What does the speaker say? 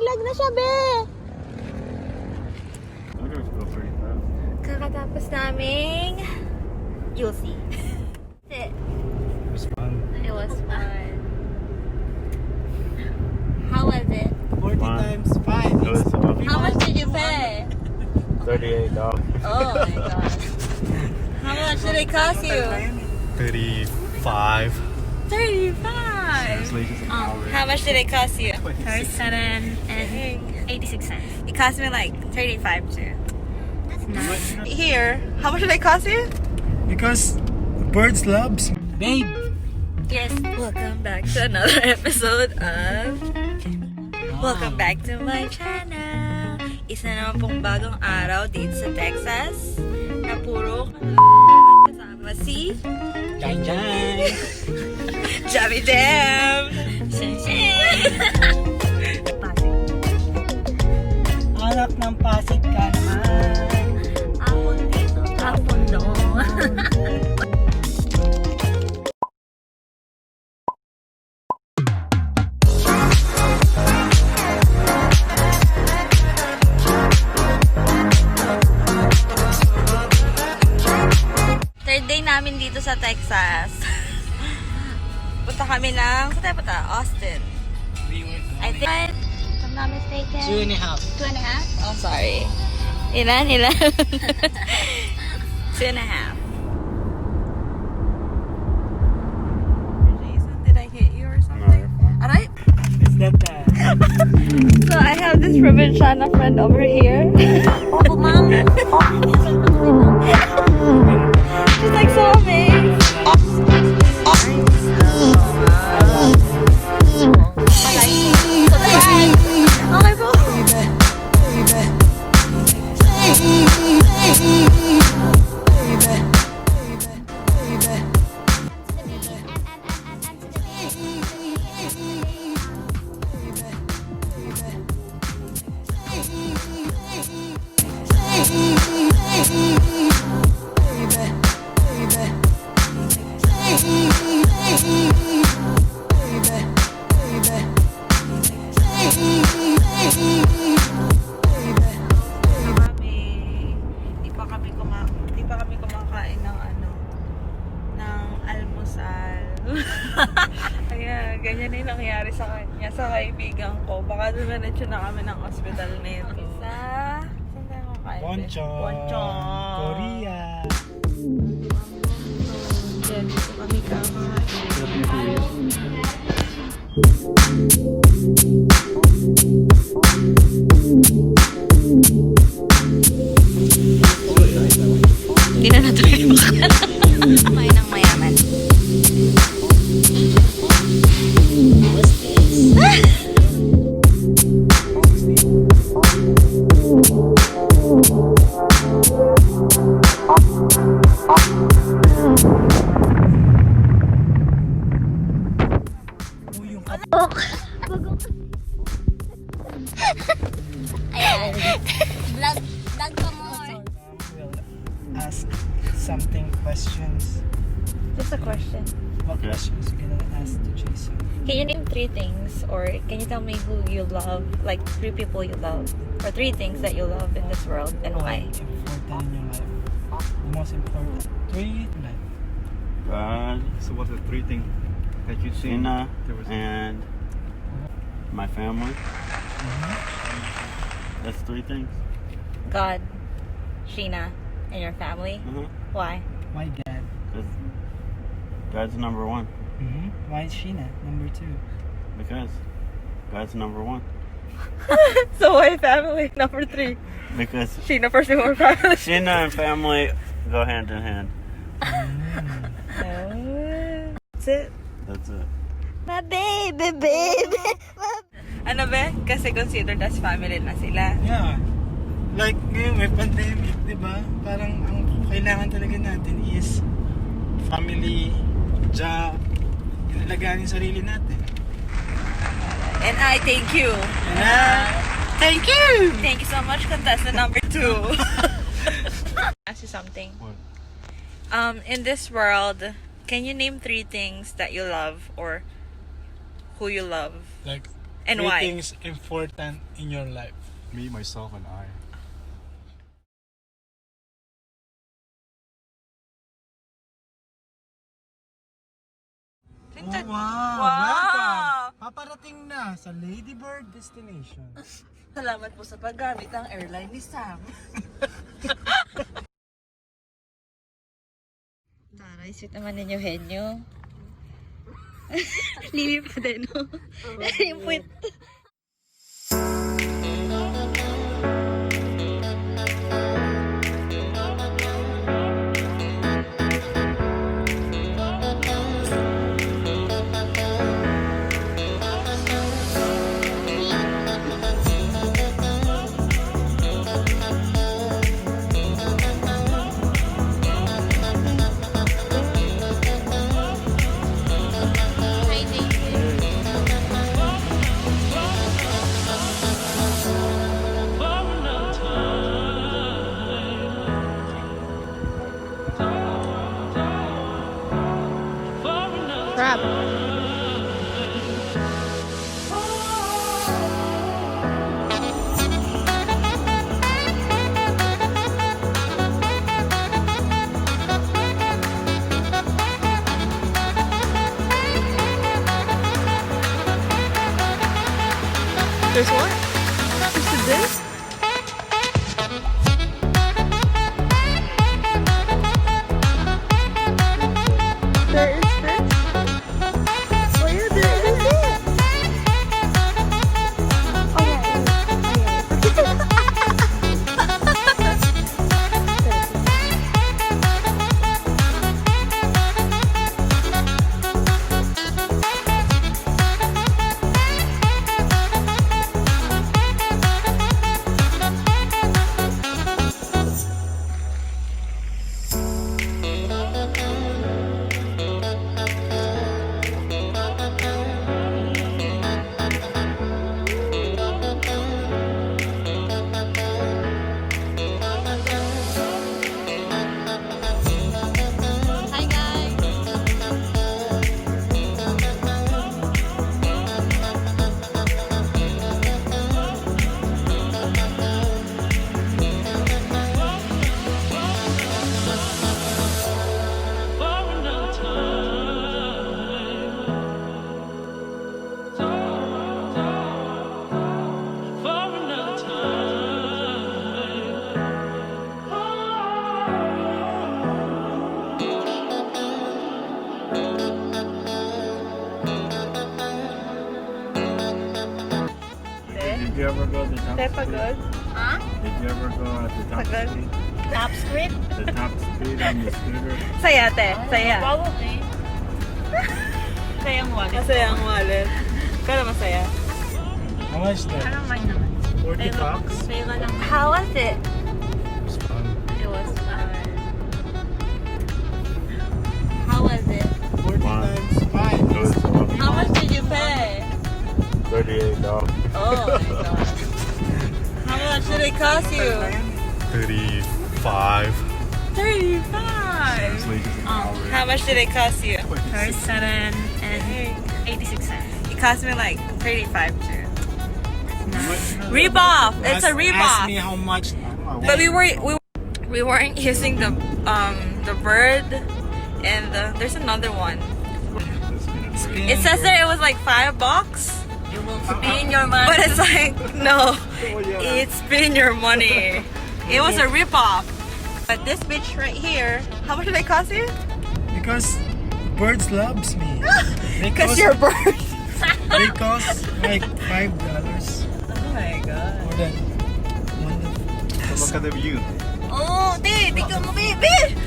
Nalaglag na siya, be! Kakatapos naming... You'll see. It was fun. It was fun. How was it? 40 times 5. It was fun. How much did you pay? $38. Oh my god. How much did it cost you? 35. 35. How much did it cost you? 37 and 86 cents. It cost me like 35 too. That's nice. Here, how much did it cost you? Because birds loves babe. Yes. Welcome back to another episode of Welcome back to my channel. Isa naman pong bagong araw dito sa Texas na puro kasama si Jai Jai. Javi Jam. Anak ng Pasig ka naman. Apon dito, apon doon. Third day namin dito sa Texas. Punta kami ng, saan tayo punta? Austin. I think, If I'm not mistaken. 2.5. 2.5? oh sorry. Ilan? 2.5. Jason, did I hit you or something? Aray? Is that So I have this provinciana friend over here. Opo, ma'am. She's like so amazed. Okay po. Di pa kami kumakain ng ng almusal. Kaya ganyan na yung nangyari sa kanya, sa kaibigan ko. Baka dumiretso na kami ng hospital nito. Saan tayo kakain? Ponchon. Ponchon. Korea. Yan, dito kami kakain. Hindi na natuloy mo. Kumain ng mayaman. Ayan. Vlog pa more. We'll ask something questions. Just a question. What questions you gonna ask to Jason? Can you name 3 things, or can you tell me who you love, like 3 people you love, or 3 things that you love in this world and why? Important in your life. The most important. 3 life. God, So what are the 3 things that you see? Sina, There was- and my family. That's 3 things. God, Sheena, and your family. Why? Why God? Because God's number 1. Why Sheena? Number 2. Because God's number 1. So why family number 3? Because Sheena first before family. Sina and family go hand in hand. That's it. That's it. My baby. Ano ba? Kasi considered as family na sila. Yeah. Like ngayon may pandemic, di ba? Parang ang kailangan talaga natin is family, job, inalagaan yung sarili natin. And I thank you. Thank you! Thank you so much, contestant number 2. Ask you something. What? In this world, can you name 3 things that you love or who you love? Like, And three why? things important in your life. Me, myself, and I. Oh, wow! Wow! Welcome! Paparating na sa Ladybird Destination. Salamat po sa paggamit ng airline ni Sam. Taray, sweet naman ninyo henyo. Liwi pa din, no? Yung puwit. Crap. There's what? There's this? There is this? Oh yeah, there is it. Hi, guys. Did you ever go to the top Pagod? Huh? Did you ever go at the top Pagod? speed? Top script? The top speed on the scooter? Saya, te. Saya. Probably. Masaya ang wallet. Masaya ang wallet. Pero masaya. How much that? I don't mind naman. 40 bucks? Sa'yo ka lang. How was it? It's fun. It was fun. How was it? 40 Fun. times 5. It was How much did you pay? $38. Oh my god. How much did it cost you? 35. 35. How much did it cost you? $37 and 86 cents. It cost me like 35 too. Rebuff. It's a Ask rebuff. me how much. But we weren't using the bird and there's another one. It says that it was like $5. You will spend your money. But it's like, no, it's spend your money. It was a ripoff. But this bitch right here, how much did it cost you? Because birds loves me. Because you're a bird. They cost like $5. Oh my god. More than one. Look at the view. Oh, di, tignan mo, baby!